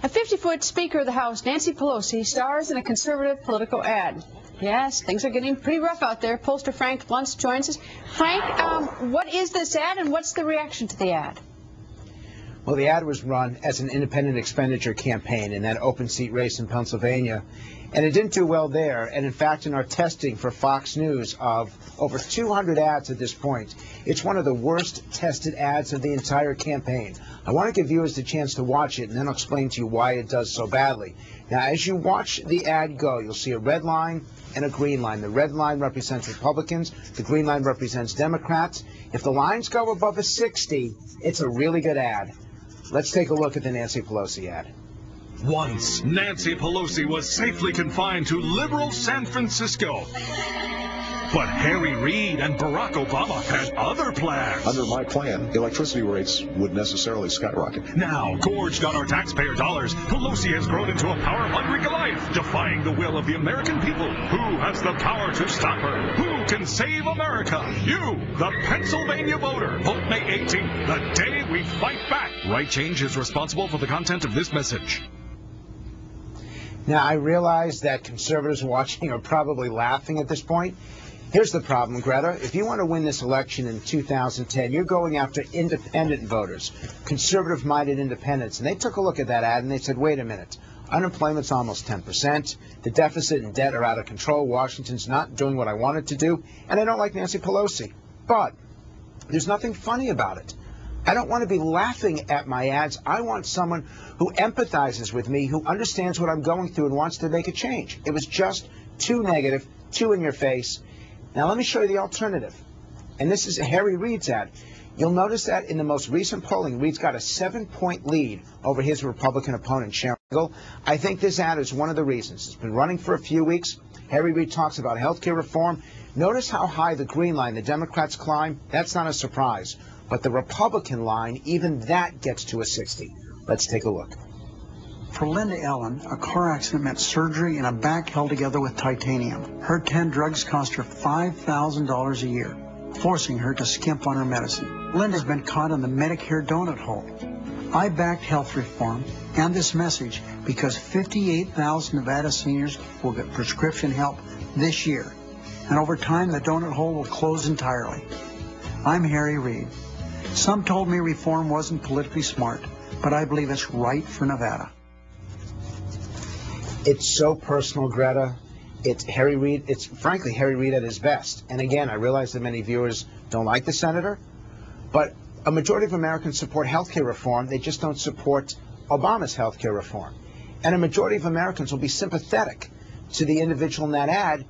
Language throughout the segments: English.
A 50-foot Speaker of the House, Nancy Pelosi, stars in a conservative political ad. Yes, things are getting pretty rough out there. Pollster Frank Luntz joins us. Frank, what is this ad and what's the reaction to the ad? Well, the ad was run as an independent expenditure campaign in that open seat race in Pennsylvania, and it didn't do well there. And in fact, in our testing for Fox News of over 200 ads at this point, it's one of the worst tested ads of the entire campaign. I want to give viewers the chance to watch it, and then I'll explain to you why it does so badly. Now, as you watch the ad go, you'll see a red line and a green line. The red line represents Republicans. The green line represents Democrats. If the lines go above a 60, it's a really good ad. Let's take a look at the Nancy Pelosi ad. Once, Nancy Pelosi was safely confined to liberal San Francisco. But Harry Reid and Barack Obama had other plans. Under my plan, electricity rates would necessarily skyrocket. Now, gorged on our taxpayer dollars, Pelosi has grown into a power-hungry Goliath, defying the will of the American people. Who has the power to stop her? Who can save America? You, the Pennsylvania voter. Vote May 18th, the day we fight back. Right Change is responsible for the content of this message. Now, I realize that conservatives watching are probably laughing at this point. Here's the problem, Greta. If you want to win this election in 2010, you're going after independent voters, conservative-minded independents. And they took a look at that ad and they said, wait a minute, unemployment's almost 10%, the deficit and debt are out of control, Washington's not doing what I want it to do, and I don't like Nancy Pelosi. But there's nothing funny about it. I don't want to be laughing at my ads. I want someone who empathizes with me, who understands what I'm going through and wants to make a change. It was just too negative, too in your face. Now let me show you the alternative. And this is Harry Reid's ad. You'll notice that in the most recent polling, Reid's got a 7-point lead over his Republican opponent, Sharon. I think this ad is one of the reasons. It's been running for a few weeks. Harry Reid talks about health care reform. Notice how high the green line, the Democrats climb. That's not a surprise. But the Republican line, even that gets to a 60. Let's take a look. For Linda Ellen, a car accident meant surgery and a back held together with titanium. Her 10 drugs cost her $5,000 a year, forcing her to skimp on her medicine. Linda's been caught in the Medicare donut hole. I backed health reform and this message because 58,000 Nevada seniors will get prescription help this year. And over time, the donut hole will close entirely. I'm Harry Reid. Some told me reform wasn't politically smart, but I believe it's right for Nevada. It's so personal, Greta. It's Harry Reid. It's frankly Harry Reid at his best. And again, I realize that many viewers don't like the senator, but a majority of Americans support health care reform. They just don't support Obama's health care reform. And a majority of Americans will be sympathetic to the individual in that ad.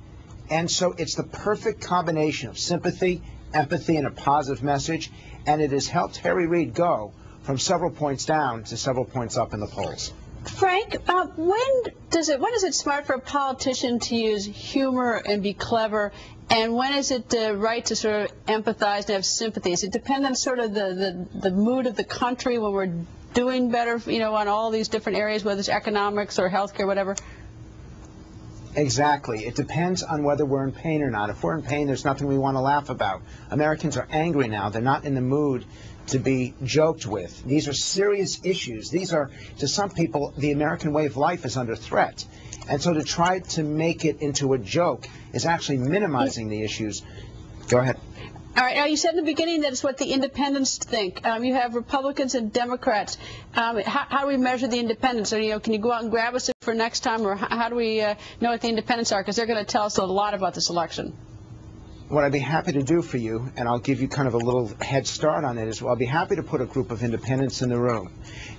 And so it's the perfect combination of sympathy, empathy, and a positive message. And it has helped Harry Reid go from several points down to several points up in the polls. Frank, when is it smart for a politician to use humor and be clever, and when is it right to sort of empathize and have sympathy? Does it depend on sort of the mood of the country when we're doing better, you know, on all these different areas, whether it's economics or healthcare, whatever? Exactly. It depends on whether we're in pain or not. If we're in pain, there's nothing we want to laugh about. Americans are angry now. They're not in the mood to be joked with. These are serious issues. These are, to some people, the American way of life is under threat. And so to try to make it into a joke is actually minimizing the issues. Go ahead. All right. Now, you said in the beginning that it's what the independents think. You have Republicans and Democrats. How do we measure the independents? Or, you know, can you go out and grab us for next time? Or how do we know what the independents are? Because they're going to tell us a lot about this election. What I'd be happy to do for you, and I'll give you kind of a little head start on it, is I'll be happy to put a group of independents in the room.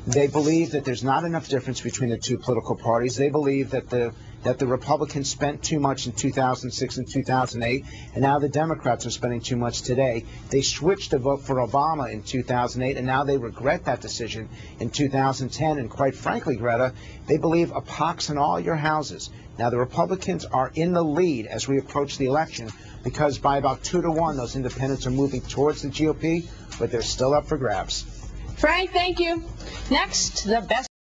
They believe that there's not enough difference between the two political parties. They believe that the Republicans spent too much in 2006 and 2008, and now the Democrats are spending too much today. They switched to vote for Obama in 2008, and now they regret that decision in 2010. And quite frankly, Greta, they believe a pox in all your houses. Now, the Republicans are in the lead as we approach the election because by about 2 to 1, those independents are moving towards the GOP, but they're still up for grabs. Frank, thank you. Next, the best.